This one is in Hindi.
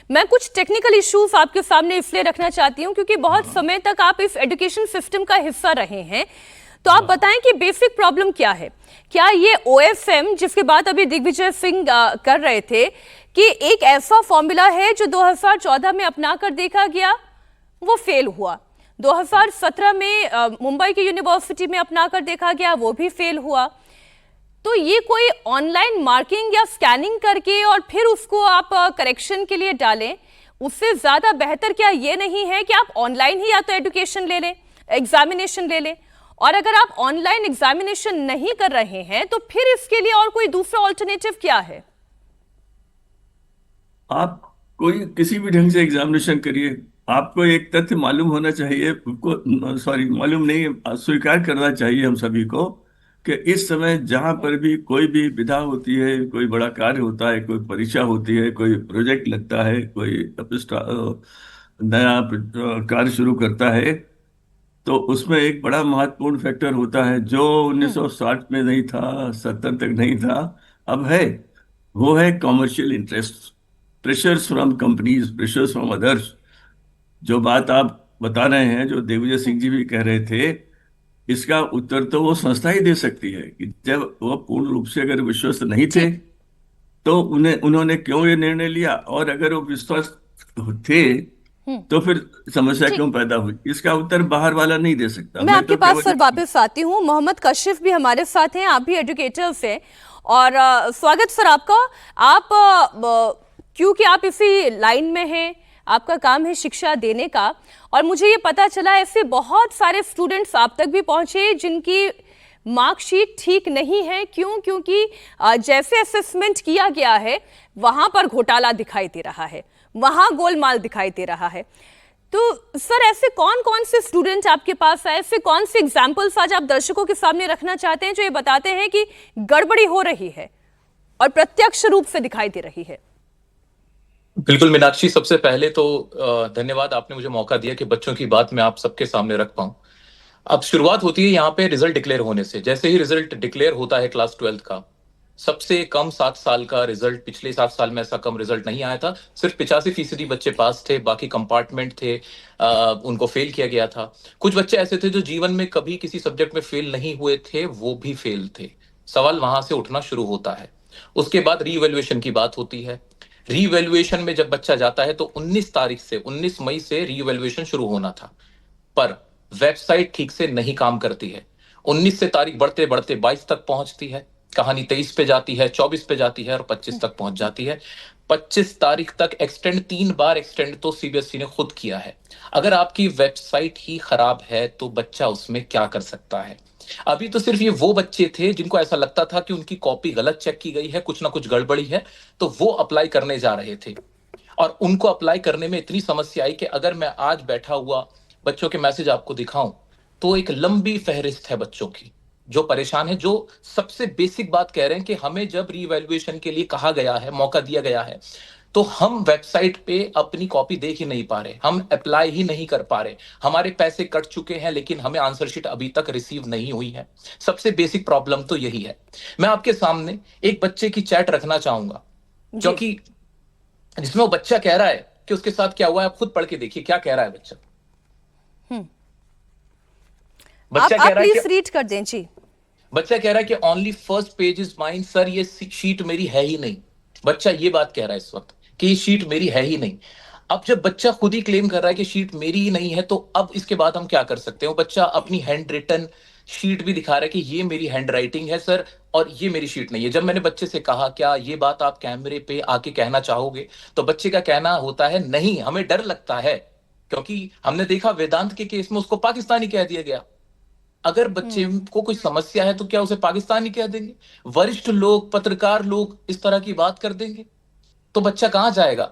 मैं कुछ टेक्निकल इश्यूज आपके सामने इसलिए रखना चाहती हूँ क्योंकि बहुत समय तक आप इस एजुकेशन सिस्टम का हिस्सा रहे हैं। तो आप बताएं कि बेसिक प्रॉब्लम क्या है। क्या ये OFM, जिसके बाद अभी दिग्विजय सिंह कर रहे थे, कि एक ऐसा फॉर्मूला है जो 2014 में अपना कर देखा गया, वो फेल हुआ। 2017 में मुंबई की यूनिवर्सिटी में अपना कर देखा गया, वो भी फेल हुआ। तो ये कोई ऑनलाइन मार्किंग या स्कैनिंग करके और फिर उसको आप करेक्शन के लिए डालें, उससे ज्यादा बेहतर क्या ये नहीं है कि आप ऑनलाइन ही या तो एजुकेशन ले लें, एग्जामिनेशन ले लें, और अगर आप ऑनलाइन एग्जामिनेशन नहीं कर रहे हैं तो फिर इसके लिए और कोई दूसरा ऑल्टरनेटिव क्या है? आप कोई किसी भी ढंग से एग्जामिनेशन करिए, आपको एक तथ्य मालूम होना चाहिए, को सॉरी मालूम नहीं, स्वीकार करना चाहिए हम सभी को कि इस समय जहां पर भी कोई भी विधा होती है, कोई बड़ा कार्य होता है, कोई परीक्षा होती है, कोई प्रोजेक्ट लगता है, कोई नया कार्य शुरू करता है, तो उसमें एक बड़ा महत्वपूर्ण फैक्टर होता है जो 1960 में नहीं था, 70 तक नहीं था, अब है। वो है commercial interest, pressures from companies, pressures from others. जो बात आप बता रहे हैं, जो दिग्विजय सिंह जी भी कह रहे थे, इसका उत्तर तो वो संस्था ही दे सकती है कि जब वो पूर्ण रूप से अगर विश्वस्त नहीं जी। थे तो उन्होंने क्यों ये निर्णय लिया, और अगर वो विश्वस्त थे हम्म। तो फिर समस्या ठीक। क्यों पैदा हुई, इसका उत्तर बाहर वाला नहीं दे सकता। मैं मैं आपके तो पास केवल सर वापस आती हूँ। मोहम्मद कशिफ भी हमारे साथ हैं, आप भी एजुकेटर्स हैं, और स्वागत सर आपका। आप क्योंकि आप इसी लाइन में हैं, आपका काम है शिक्षा देने का, और मुझे ये पता चला ऐसे बहुत सारे स्टूडेंट्स आप तक भी पहुंचे जिनकी मार्कशीट ठीक नहीं है। क्यों? क्योंकि जैसे असेसमेंट किया गया है वहां पर घोटाला दिखाई दे रहा है, वहां गोलमाल दिखाई दे रहा है। तो सर ऐसे कौन कौन से स्टूडेंट आपके पास आए, ऐसे कौन से एग्जाम्पल्स आज आप दर्शकों के सामने रखना चाहते हैं जो ये बताते हैं कि गड़बड़ी हो रही है और प्रत्यक्ष रूप से दिखाई दे रही है? बिल्कुल मीनाक्षी, सबसे पहले तो धन्यवाद, आपने मुझे मौका दिया कि बच्चों की बात मैं आप सबके सामने रख पाऊं। अब शुरुआत होती है यहाँ पे रिजल्ट डिक्लेयर होने से। जैसे ही रिजल्ट डिक्लेयर होता है क्लास 12th का, सबसे कम 7 साल का रिजल्ट, पिछले 7 साल में ऐसा कम रिजल्ट नहीं आया था। सिर्फ 85% बच्चे पास थे, बाकी कंपार्टमेंट थे, उनको फेल किया गया था। कुछ बच्चे ऐसे थे जो जीवन में कभी किसी सब्जेक्ट में फेल नहीं हुए थे, वो भी फेल थे। सवाल वहां से उठना शुरू होता है। उसके बाद रीवैल्यूएशन की बात होती है। रीवैल्यूएशन में जब बच्चा जाता है तो 19 मई से रीवैल्यूएशन शुरू होना था, पर वेबसाइट ठीक से नहीं काम करती है। 19 से तारीख बढ़ते बढ़ते 22 तक पहुंचती है, कहानी 23 पे जाती है, 24 पे जाती है और 25 तक पहुंच जाती है। 25 तारीख तक एक्सटेंड 3 बार एक्सटेंड तो सीबीएसई ने खुद किया है। अगर आपकी वेबसाइट ही खराब है तो बच्चा उसमें क्या कर सकता है? अभी तो सिर्फ ये वो बच्चे थे जिनको ऐसा लगता था कि उनकी कॉपी गलत चेक की गई है, कुछ ना कुछ गड़बड़ी है, तो वो अप्लाई करने जा रहे थे। और उनको अप्लाई करने में इतनी समस्या आई कि अगर मैं आज बैठा हुआ बच्चों के मैसेज आपको दिखाऊं तो एक लंबी फहरिस्त है बच्चों की जो परेशान है, जो सबसे बेसिक बात कह रहे हैं कि हमें जब रीवैल्यूएशन के लिए कहा गया है, मौका दिया गया है, तो हम वेबसाइट पे अपनी कॉपी देख ही नहीं पा रहे, हम अप्लाई ही नहीं कर पा रहे, हमारे पैसे कट चुके हैं लेकिन हमें आंसर शीट अभी तक रिसीव नहीं हुई है। सबसे बेसिक प्रॉब्लम तो यही है। मैं आपके सामने एक बच्चे की चैट रखना चाहूंगा, जो कि जिसमें वो बच्चा कह रहा है कि उसके साथ क्या हुआ है। आप खुद पढ़ के देखिए क्या कह रहा है बच्चा। बच्चा कह आप रहा है प्लीज कि रीड कर दें जी। बच्चा कह रहा है कि only first page is mine sir, ये शीट मेरी है ही नहीं। बच्चा ये बात कह रहा है इस वक्त कि ये शीट मेरी है ही नहीं। अब जब बच्चा खुद ही क्लेम कर रहा है कि शीट मेरी ही नहीं है, तो अब इसके बाद हम क्या कर सकते हैं? वो बच्चा अपनी हैंड रिटन शीट भी दिखा रहा है कि ये मेरी हैंड राइटिंग है सर, और ये मेरी शीट नहीं है। जब मैंने बच्चे से कहा क्या ये बात आप कैमरे पे आके कहना चाहोगे, तो बच्चे का कहना होता है नहीं, हमें डर लगता है, क्योंकि हमने देखा वेदांत के केस में उसको पाकिस्तानी कह दिया गया। अगर बच्चे को कोई समस्या है तो क्या उसे पाकिस्तानी कह देंगे? वरिष्ठ लोग, पत्रकार लोग इस तरह की बात कर देंगे तो बच्चा कहां जाएगा?